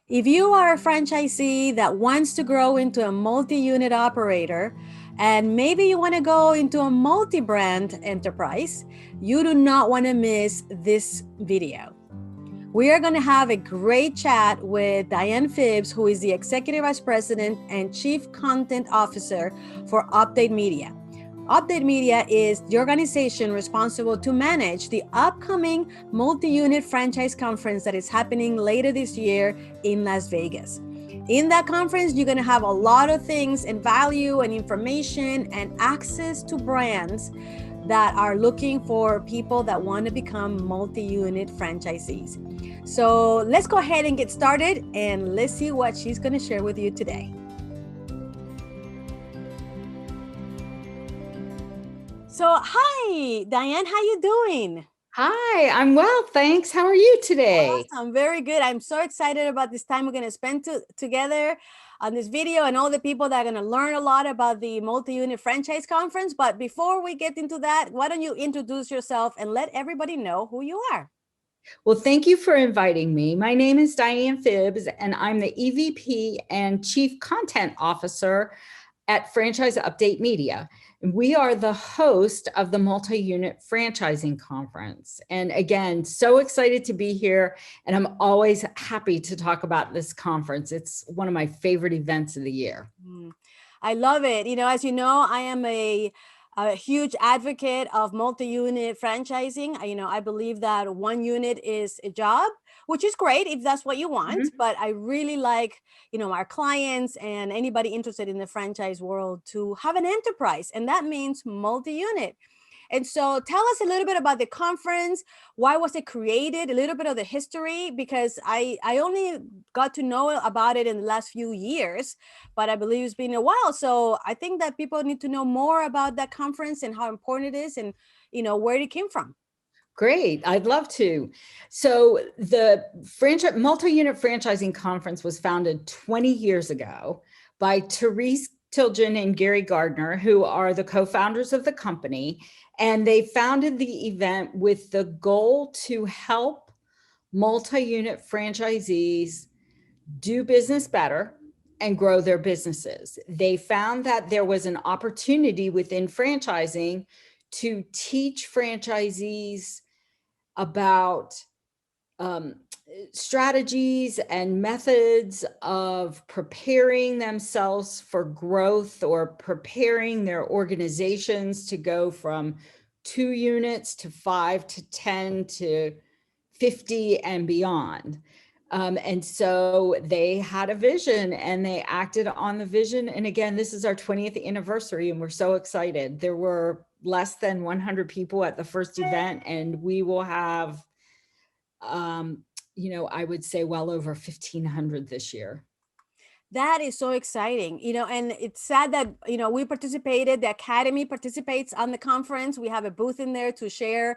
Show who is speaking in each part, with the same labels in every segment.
Speaker 1: If you are a franchisee that wants to grow into a multi-unit operator, and maybe you want to go into a multi-brand enterprise, you do not want to miss this video. We are going to have a great chat with Diane Phibbs, who is the Executive Vice President and Chief Content Officer for Update Media. Update Media is the organization responsible to manage the upcoming multi-unit franchise conference that is happening later this year in Las Vegas. In that conference, you're going to have a lot of things and value and information and access to brands that are looking for people that want to become multi-unit franchisees. So let's go ahead and get started, and let's see what she's going to share with you today. So hi, Diane, how you doing?
Speaker 2: Hi, I'm well, thanks. How are you today?
Speaker 1: Awesome, very good. I'm so excited about this time we're going to spend together on this video and all the people that are going to learn a lot about the multi-unit franchise conference. But before we get into that, why don't you introduce yourself and let everybody know who you are?
Speaker 2: Well, thank you for inviting me. My name is Diane Phibbs, and I'm the EVP and Chief Content Officer at Franchise Update Media. We are the host of the Multi-Unit Franchising Conference. And again, so excited to be here. And I'm always happy to talk about this conference. It's one of my favorite events of the year.
Speaker 1: I love it. As you know, I am a huge advocate of multi-unit franchising. I believe that one unit is a job, which is great if that's what you want. But I really like, our clients and anybody interested in the franchise world to have an enterprise, and that means multi-unit. And so tell us a little bit about the conference. Why was it created? A little bit of the history, because I only got to know about it in the last few years, but I believe it's been a while. So I think that people need to know more about that conference and how important it is, and where it came from.
Speaker 2: Great, I'd love to. So the Multi-Unit Franchising Conference was founded 20 years ago by Therese Tilgen and Gary Gardner, who are the co-founders of the company. And they founded the event with the goal to help multi-unit franchisees do business better and grow their businesses. They found that there was an opportunity within franchising to teach franchisees about strategies and methods of preparing themselves for growth or preparing their organizations to go from 2 units to 5 to 10 to 50 and beyond. And so they had a vision and they acted on the vision. And again, this is our 20th anniversary and we're so excited. There were less than 100 people at the first event, and we will have, I would say well over 1,500 this year.
Speaker 1: That is so exciting, and it's sad that, we participated, the Academy participates on the conference. We have a booth in there to share,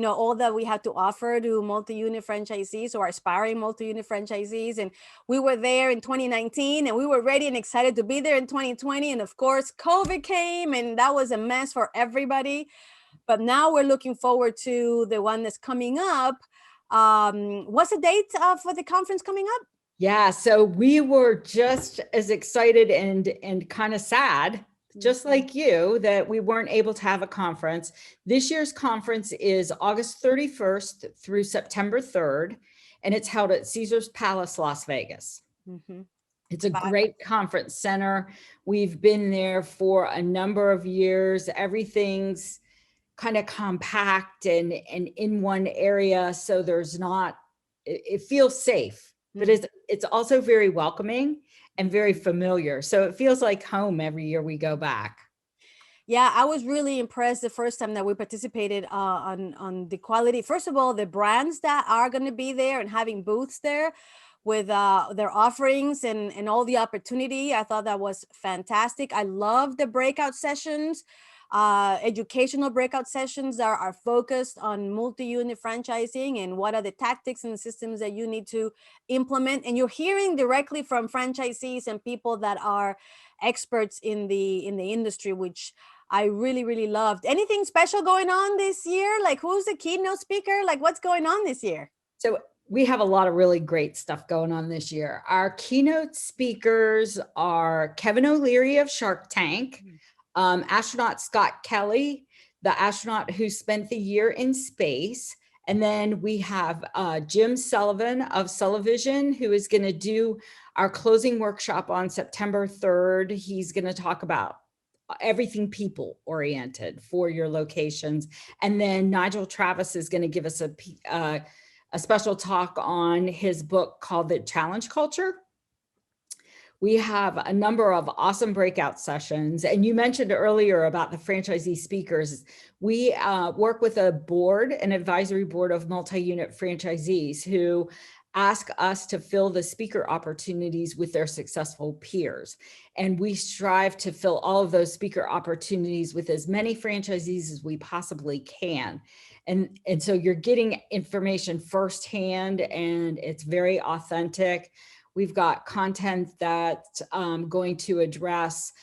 Speaker 1: all that we have to offer to multi-unit franchisees or aspiring multi-unit franchisees. And we were there in 2019 and we were ready and excited to be there in 2020. And of course, COVID came and that was a mess for everybody. But now we're looking forward to the one that's coming up. What's the date for the conference coming up?
Speaker 2: Yeah, so we were just as excited and kind of sad, just like you, that we weren't able to have a conference. This year's conference is August 31st through September 3rd, and it's held at Caesars Palace, Las Vegas. It's a great conference center. We've been there for a number of years. Everything's kind of compact and in one area, so it feels safe. But it's also very welcoming and very familiar. So it feels like home every year we go back.
Speaker 1: Yeah, I was really impressed the first time that we participated on the quality. First of all, the brands that are going to be there and having booths there with their offerings and all the opportunity. I thought that was fantastic. I love the breakout sessions. Educational breakout sessions that are focused on multi-unit franchising and what are the tactics and systems that you need to implement. And you're hearing directly from franchisees and people that are experts in the industry, which I really, really loved. Anything special going on this year? Like, who's the keynote speaker? Like, what's going on this year?
Speaker 2: So We have a lot of really great stuff going on this year. Our keynote speakers are Kevin O'Leary of Shark Tank, astronaut Scott Kelly, the astronaut who spent the year in space. And then we have Jim Sullivan of Sullivision, who is going to do our closing workshop on September 3rd. He's going to talk about everything people oriented for your locations. And then Nigel Travis is going to give us a special talk on his book called The Challenge Culture. We have a number of awesome breakout sessions. And you mentioned earlier about the franchisee speakers. We work with a board, an advisory board of multi-unit franchisees who ask us to fill the speaker opportunities with their successful peers. And we strive to fill all of those speaker opportunities with as many franchisees as we possibly can. And so you're getting information firsthand, and it's very authentic. We've got content that's going to address,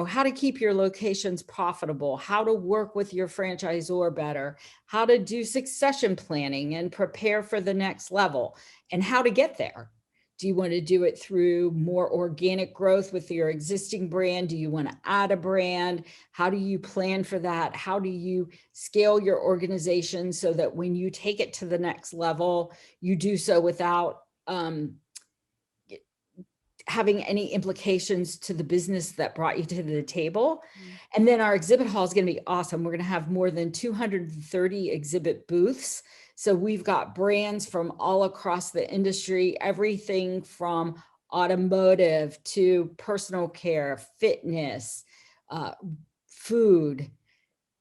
Speaker 2: how to keep your locations profitable, how to work with your franchisor better, how to do succession planning and prepare for the next level, and how to get there. Do you want to do it through more organic growth with your existing brand? Do you want to add a brand? How do you plan for that? How do you scale your organization so that when you take it to the next level, you do so without having any implications to the business that brought you to the table? And then our exhibit hall is going to be awesome. We're going to have more than 230 exhibit booths. So we've got brands from all across the industry, everything from automotive to personal care, fitness, food,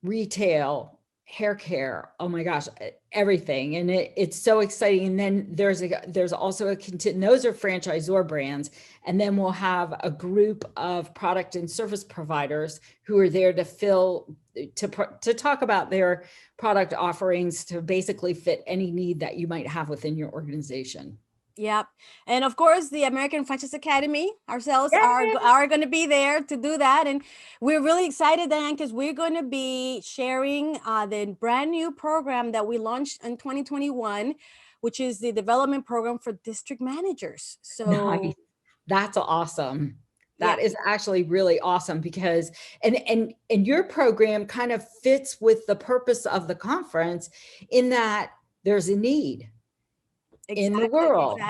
Speaker 2: retail, hair care. Oh my gosh, everything. And it's so exciting. And then there's also those are franchisor brands. And then we'll have a group of product and service providers who are there to talk about their product offerings to basically fit any need that you might have within your organization.
Speaker 1: Yep. And of course, the American Franchise Academy ourselves are going to be there to do that. And we're really excited, Diane, because we're going to be sharing the brand new program that we launched in 2021, which is the development program for district managers. So
Speaker 2: nice. That's awesome. That is actually really awesome, because and your program kind of fits with the purpose of the conference in that there's a need in the world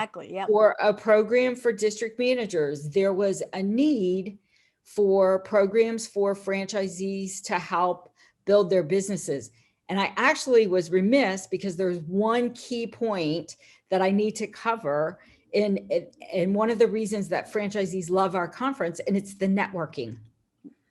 Speaker 2: for a program for district managers. There was a need for programs for franchisees to help build their businesses. And I actually was remiss, because there's one key point that I need to cover in one of the reasons that franchisees love our conference, and it's the networking.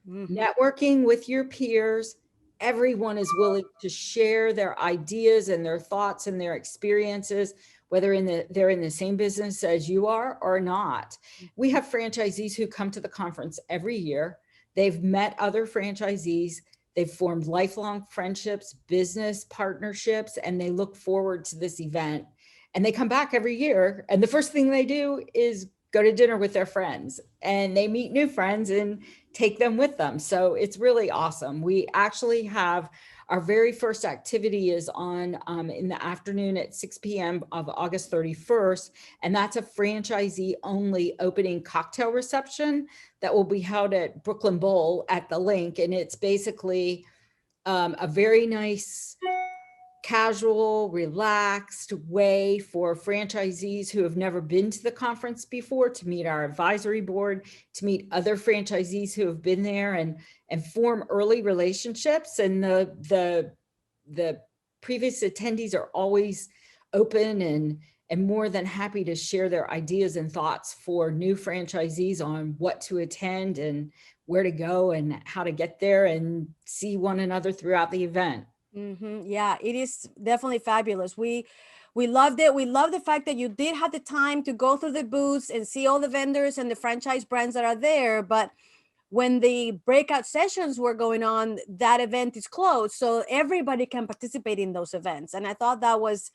Speaker 2: Networking with your peers. Everyone is willing to share their ideas and their thoughts and their experiences, whether they're in the same business as you are or not. We have franchisees who come to the conference every year. They've met other franchisees. They've formed lifelong friendships, business partnerships, and they look forward to this event. And they come back every year. And the first thing they do is go to dinner with their friends, and they meet new friends and take them with them. So it's really awesome. We actually have our very first activity is on in the afternoon at 6 p.m. of August 31st. And that's a franchisee only opening cocktail reception that will be held at Brooklyn Bowl at the Link. And it's basically a very nice, casual, relaxed way for franchisees who have never been to the conference before to meet our advisory board, to meet other franchisees who have been there and form early relationships. And the previous attendees are always open and more than happy to share their ideas and thoughts for new franchisees on what to attend and where to go and how to get there and see one another throughout the event.
Speaker 1: Yeah, it is definitely fabulous. We loved it. We love the fact that you did have the time to go through the booths and see all the vendors and the franchise brands that are there. But when the breakout sessions were going on, that event is closed. So everybody can participate in those events. And I thought that was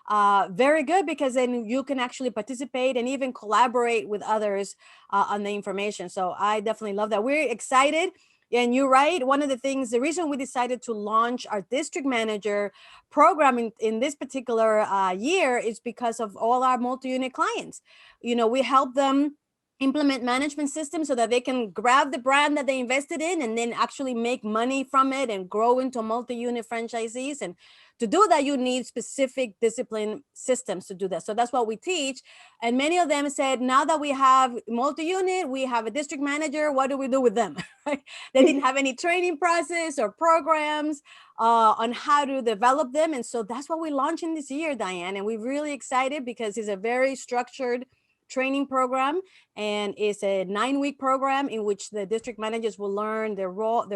Speaker 1: very good, because then you can actually participate and even collaborate with others on the information. So I definitely love that. We're excited Yeah, and you're right. One of the things, the reason we decided to launch our district manager program in this particular year is because of all our multi-unit clients. We help them implement management systems so that they can grab the brand that they invested in and then actually make money from it and grow into multi-unit franchisees. And to do that, you need specific discipline systems to do that. So that's what we teach. And many of them said, now that we have multi-unit, we have a district manager, what do we do with them? They didn't have any training process or programs on how to develop them. And so that's what we're launching this year, Diane. And we're really excited because it's a very structured training program, and it's a 9-week program in which the district managers will learn their role,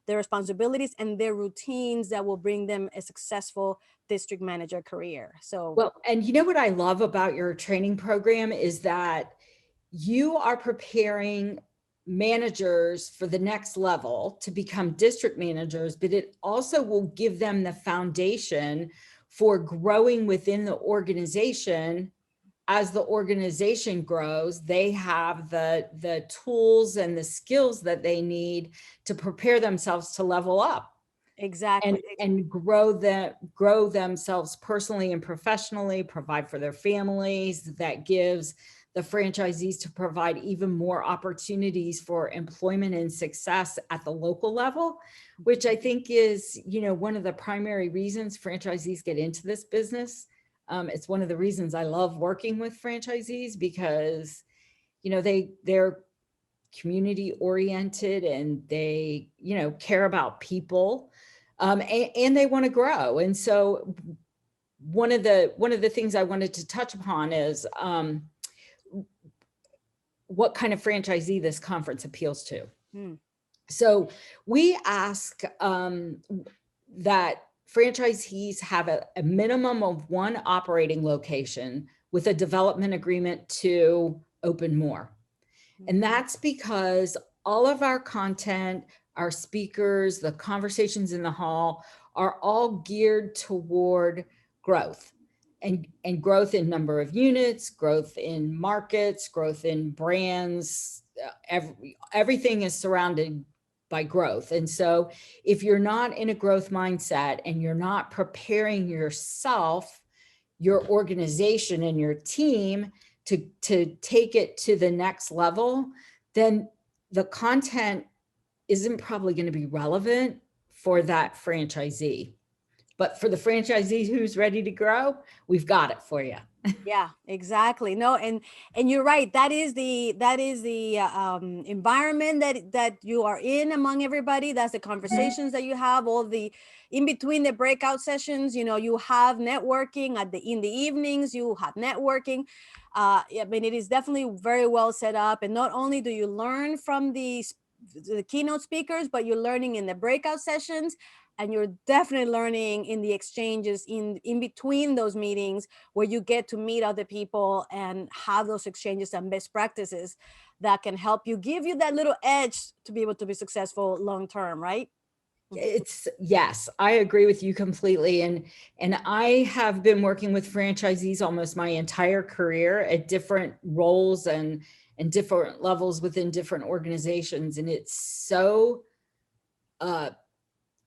Speaker 1: their responsibilities, and their routines that will bring them a successful district manager career. So,
Speaker 2: well, and you know what I love about your training program is that you are preparing managers for the next level to become district managers, but it also will give them the foundation for growing within the organization. As the organization grows, they have the tools and the skills that they need to prepare themselves to level up.
Speaker 1: exactly.
Speaker 2: And grow themselves personally and professionally, provide for their families. That gives the franchisees to provide even more opportunities for employment and success at the local level, which I think is, one of the primary reasons franchisees get into this business. It's one of the reasons I love working with franchisees because, they're community oriented and they, care about people, and they want to grow. And so one of the things I wanted to touch upon is, what kind of franchisee this conference appeals to. So we ask that franchisees have a minimum of one operating location with a development agreement to open more. And that's because all of our content, our speakers, the conversations in the hall are all geared toward growth. And growth in number of units, growth in markets, growth in brands. Everything is surrounded by growth. And so if you're not in a growth mindset and you're not preparing yourself, your organization and your team to take it to the next level, then the content isn't probably going to be relevant for that franchisee. But for the franchisee who's ready to grow, we've got it for you.
Speaker 1: Yeah, exactly. No, and you're right. That is the environment that you are in among everybody. That's the conversations that you have. All the in between the breakout sessions, you have networking in the evenings. You have networking. I mean, it is definitely very well set up. And not only do you learn from the keynote speakers, but you're learning in the breakout sessions. And you're definitely learning in the exchanges in between those meetings where you get to meet other people and have those exchanges and best practices that can help you, give you that little edge to be able to be successful long term, right?
Speaker 2: Yes, I agree with you completely. And I have been working with franchisees almost my entire career at different roles and different levels within different organizations. And it's so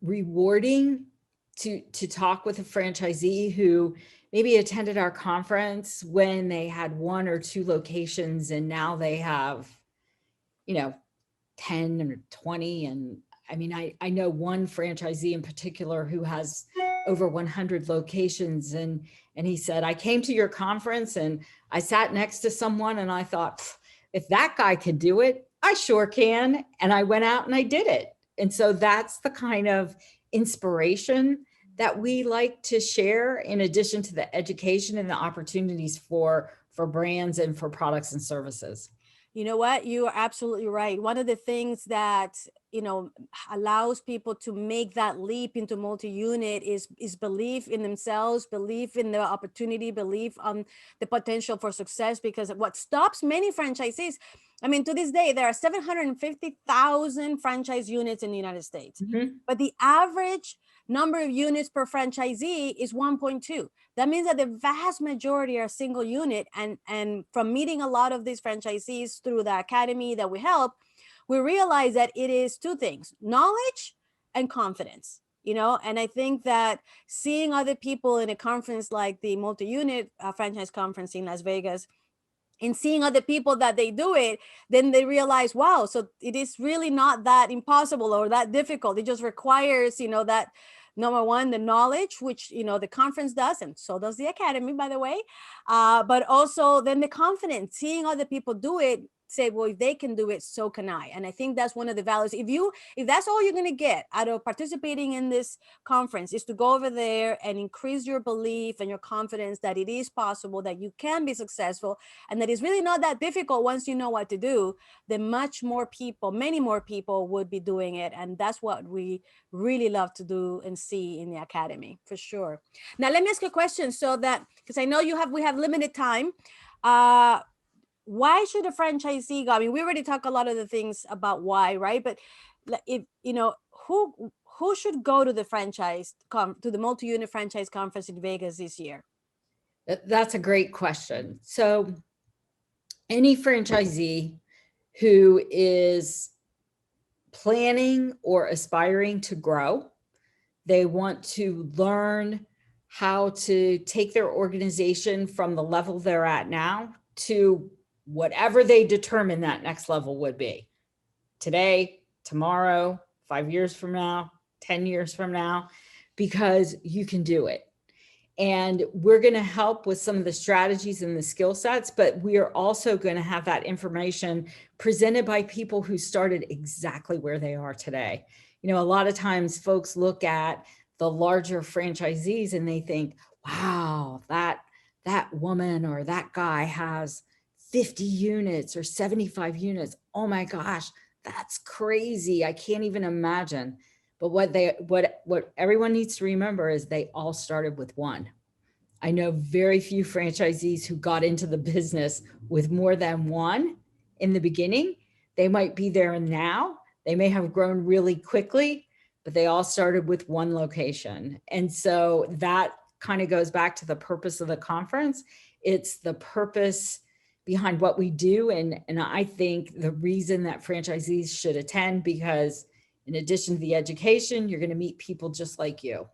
Speaker 2: rewarding to talk with a franchisee who maybe attended our conference when they had 1 or 2 locations and now they have 10 or 20. And I mean, I know one franchisee in particular who has over 100 locations, and he said, I came to your conference and I sat next to someone and I thought, if that guy can do it, I sure can. And I went out and I did it. And so that's the kind of inspiration that we like to share, in addition to the education and the opportunities for brands and for products and services.
Speaker 1: You know what? You are absolutely right. One of the things that, allows people to make that leap into multi-unit is belief in themselves, belief in the opportunity, belief on the potential for success. Because what stops many franchisees, I mean, to this day, there are 750,000 franchise units in the United States, but the average number of units per franchisee is 1.2. That means that the vast majority are single unit. And from meeting a lot of these franchisees through the academy that we help, we realize that it is two things: knowledge and confidence. And I think that seeing other people in a conference like the MultiUnit franchise conference in Las Vegas, and seeing other people that they do it, then they realize, wow, so it is really not that impossible or that difficult. It just requires, that number one, the knowledge, which, the conference does, and so does the academy, by the way. But also then the confidence, seeing other people do it, say, well, if they can do it, so can I. And I think that's one of the values. If that's all you're going to get out of participating in this conference, is to go over there and increase your belief and your confidence that it is possible, that you can be successful, and that it's really not that difficult once you know what to do, then many more people would be doing it. And that's what we really love to do and see in the academy, for sure. Now, let me ask you a question, so that, because I know we have limited time. Why should a franchisee go? I mean, we already talked a lot of the things about why, right? But if who should go to the to the MultiUnit franchise conference in Vegas this year?
Speaker 2: That's a great question. So any franchisee who is planning or aspiring to grow, they want to learn how to take their organization from the level they're at now to whatever they determine that next level would be. Today, tomorrow, 5 years from now, 10 years from now, because you can do it. And we're going to help with some of the strategies and the skill sets, but we are also going to have that information presented by people who started exactly where they are today. A lot of times folks look at the larger franchisees and they think, wow, that woman or that guy has 50 units or 75 units. Oh my gosh, that's crazy. I can't even imagine. But what everyone needs to remember is they all started with one. I know very few franchisees who got into the business with more than one in the beginning. They might be there now. They may have grown really quickly, but they all started with one location. And so that kind of goes back to the purpose of the conference. It's the purpose behind what we do. And I think the reason that franchisees should attend, because in addition to the education, you're going to meet people just like you.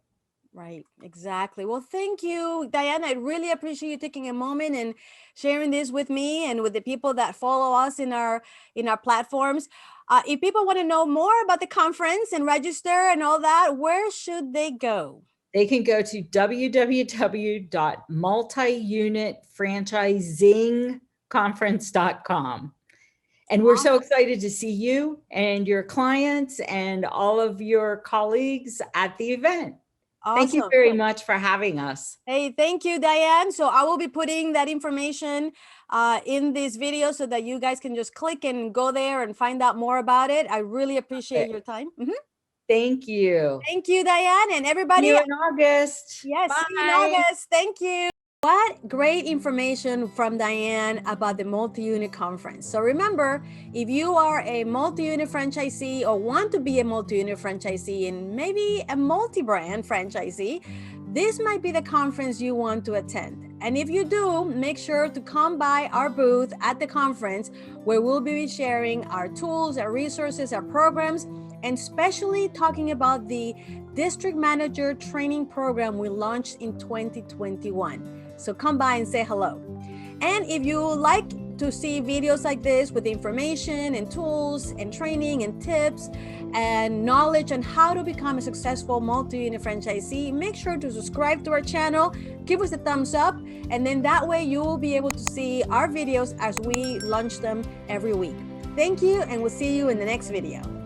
Speaker 1: Right, exactly. Well, thank you, Diane. I really appreciate you taking a moment and sharing this with me and with the people that follow us in our platforms. If people want to know more about the conference and register and all that, where should they go?
Speaker 2: They can go to www.multiunitfranchisingconference.com. And we're so excited to see you and your clients and all of your colleagues at the event. Awesome. Thank you very much for having us.
Speaker 1: Hey, thank you, Diane. So I will be putting that information in this video so that you guys can just click and go there and find out more about it. I really appreciate your time.
Speaker 2: Thank you.
Speaker 1: Thank you, Diane, and everybody.
Speaker 2: See you in August.
Speaker 1: Yes,
Speaker 2: Bye.
Speaker 1: see you in August. Thank you. What great information from Diane about the MultiUnit conference. So remember, if you are a MultiUnit franchisee or want to be a MultiUnit franchisee and maybe a multi-brand franchisee, this might be the conference you want to attend. And if you do, make sure to come by our booth at the conference, where we'll be sharing our tools, our resources, our programs, and especially talking about the district manager training program we launched in 2021. So come by and say hello. And if you like to see videos like this with information and tools and training and tips and knowledge on how to become a successful multi-unit franchisee, make sure to subscribe to our channel, give us a thumbs up, and then that way you will be able to see our videos as we launch them every week. Thank you, and we'll see you in the next video.